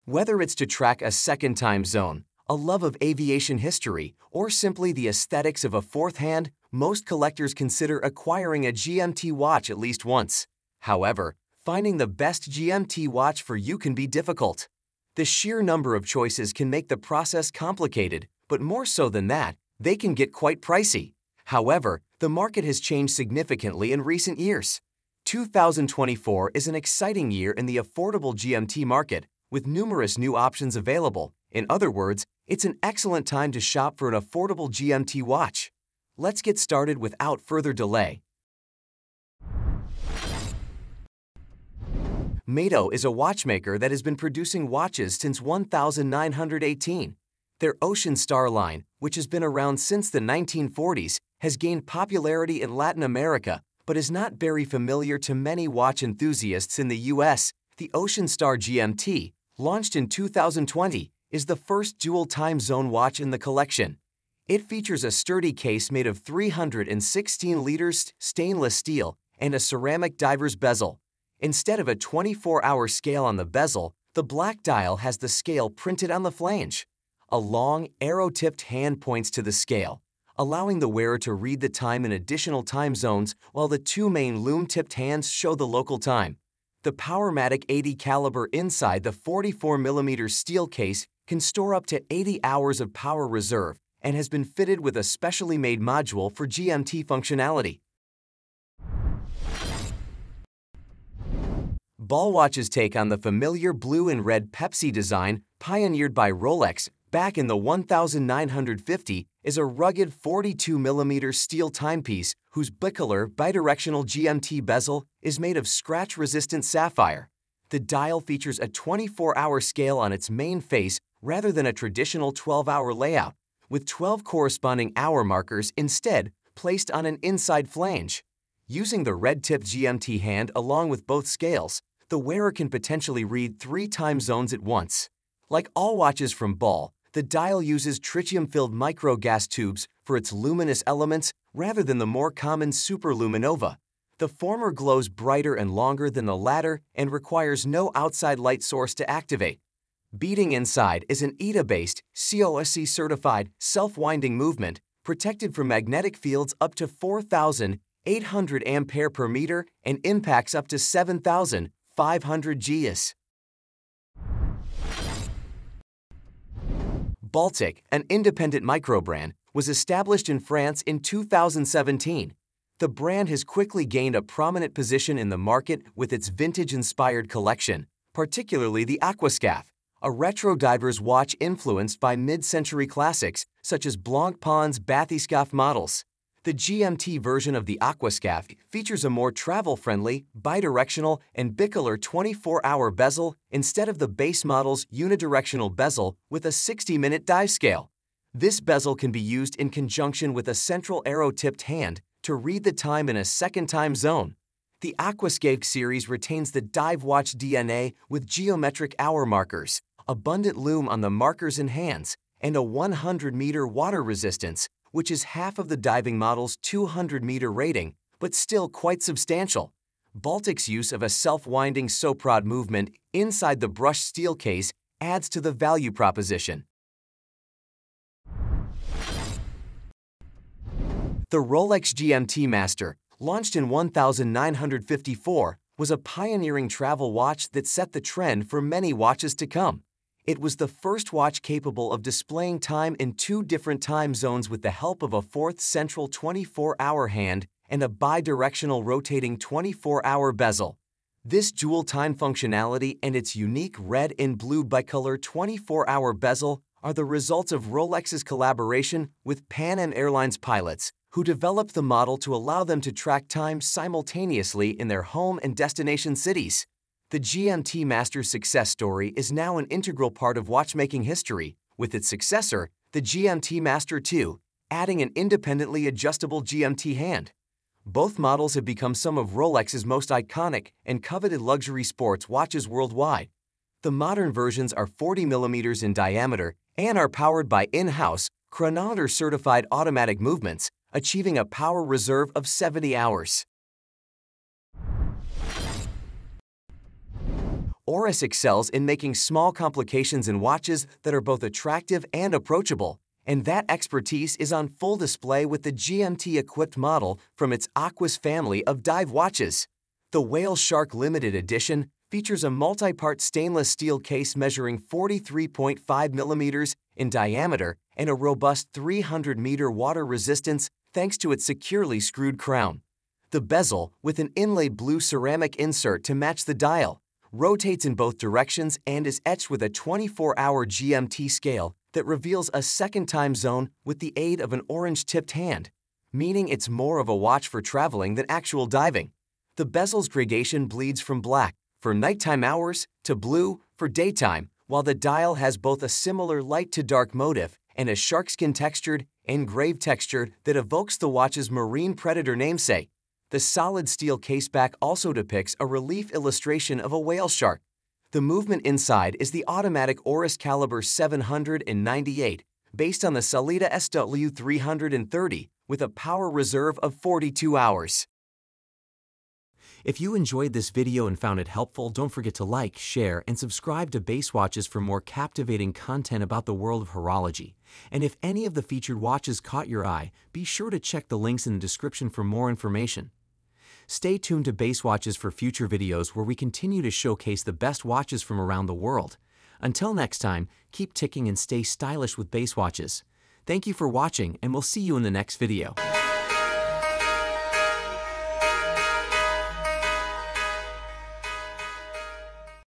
Whether it's to track a second time zone, a love of aviation history, or simply the aesthetics of a fourth hand, most collectors consider acquiring a GMT watch at least once. However, finding the best GMT watch for you can be difficult. The sheer number of choices can make the process complicated, but more so than that, they can get quite pricey. However, the market has changed significantly in recent years. 2024 is an exciting year in the affordable GMT market, with numerous new options available. In other words, it's an excellent time to shop for an affordable GMT watch. Let's get started without further delay. Mado is a watchmaker that has been producing watches since 1918. Their Ocean Star line, which has been around since the 1940s, has gained popularity in Latin America, but is not very familiar to many watch enthusiasts in the US. The Ocean Star GMT, launched in 2020, is the first dual time zone watch in the collection. It features a sturdy case made of 316 liters stainless steel and a ceramic diver's bezel. Instead of a 24-hour scale on the bezel, the black dial has the scale printed on the flange. A long, arrow-tipped hand points to the scale, allowing the wearer to read the time in additional time zones while the two main loom-tipped hands show the local time. The Powermatic 80 caliber inside the 44mm steel case can store up to 80 hours of power reserve and has been fitted with a specially made module for GMT functionality. Ball watches take on the familiar blue and red Pepsi design pioneered by Rolex back in the 1950 is a rugged 42mm steel timepiece whose bicolor bidirectional GMT bezel is made of scratch-resistant sapphire. The dial features a 24-hour scale on its main face rather than a traditional 12-hour layout, with 12 corresponding hour markers instead placed on an inside flange. Using the red-tipped GMT hand along with both scales, the wearer can potentially read 3 time zones at once. Like all watches from Ball, the dial uses tritium-filled micro-gas tubes for its luminous elements rather than the more common superluminova. The former glows brighter and longer than the latter and requires no outside light source to activate. Beading inside is an ETA-based, COSC-certified, self-winding movement protected from magnetic fields up to 4,800 ampere per meter and impacts up to 7,500 Gs. Baltic, an independent microbrand, was established in France in 2017. The brand has quickly gained a prominent position in the market with its vintage-inspired collection, particularly the Aquascaphe, a retro diver's watch influenced by mid-century classics such as Blancpain's Bathyscaphe models. The GMT version of the Aquascaphe features a more travel-friendly, bidirectional, and bicolor 24-hour bezel instead of the base model's unidirectional bezel with a 60-minute dive scale. This bezel can be used in conjunction with a central arrow-tipped hand to read the time in a second time zone. The Aquascape series retains the dive watch DNA with geometric hour markers, abundant loom on the markers and hands, and a 100-meter water resistance, which is half of the diving model's 200-meter rating, but still quite substantial. Baltic's use of a self-winding soap rod movement inside the brushed steel case adds to the value proposition. The Rolex GMT Master, launched in 1954, was a pioneering travel watch that set the trend for many watches to come. It was the first watch capable of displaying time in 2 different time zones with the help of a fourth central 24-hour hand and a bidirectional rotating 24-hour bezel. This dual time functionality and its unique red and blue bicolor 24-hour bezel are the results of Rolex's collaboration with Pan Am Airlines pilots, who developed the model to allow them to track time simultaneously in their home and destination cities. The GMT Master's success story is now an integral part of watchmaking history, with its successor, the GMT Master 2, adding an independently adjustable GMT hand. Both models have become some of Rolex's most iconic and coveted luxury sports watches worldwide. The modern versions are 40 mm in diameter and are powered by in-house, chronometer-certified automatic movements, achieving a power reserve of 70 hours. Oris excels in making small complications in watches that are both attractive and approachable, and that expertise is on full display with the GMT-equipped model from its Aquis family of dive watches. The Whale Shark Limited Edition features a multi-part stainless steel case measuring 43.5 millimeters in diameter and a robust 300-meter water resistance thanks to its securely screwed crown. The bezel, with an inlaid blue ceramic insert to match the dial, rotates in both directions and is etched with a 24-hour GMT scale that reveals a second time zone with the aid of an orange-tipped hand, meaning it's more of a watch for traveling than actual diving. The bezel's gradation bleeds from black for nighttime hours to blue for daytime, while the dial has both a similar light-to-dark motif and a sharkskin textured, engraved texture that evokes the watch's marine predator namesake. The solid steel caseback also depicts a relief illustration of a whale shark. The movement inside is the automatic Oris Caliber 798, based on the Sellita SW330, with a power reserve of 42 hours. If you enjoyed this video and found it helpful, don't forget to like, share, and subscribe to Base Watches for more captivating content about the world of horology. And if any of the featured watches caught your eye, be sure to check the links in the description for more information. Stay tuned to Base Watches for future videos where we continue to showcase the best watches from around the world. Until next time, keep ticking and stay stylish with Base Watches. Thank you for watching, and we'll see you in the next video.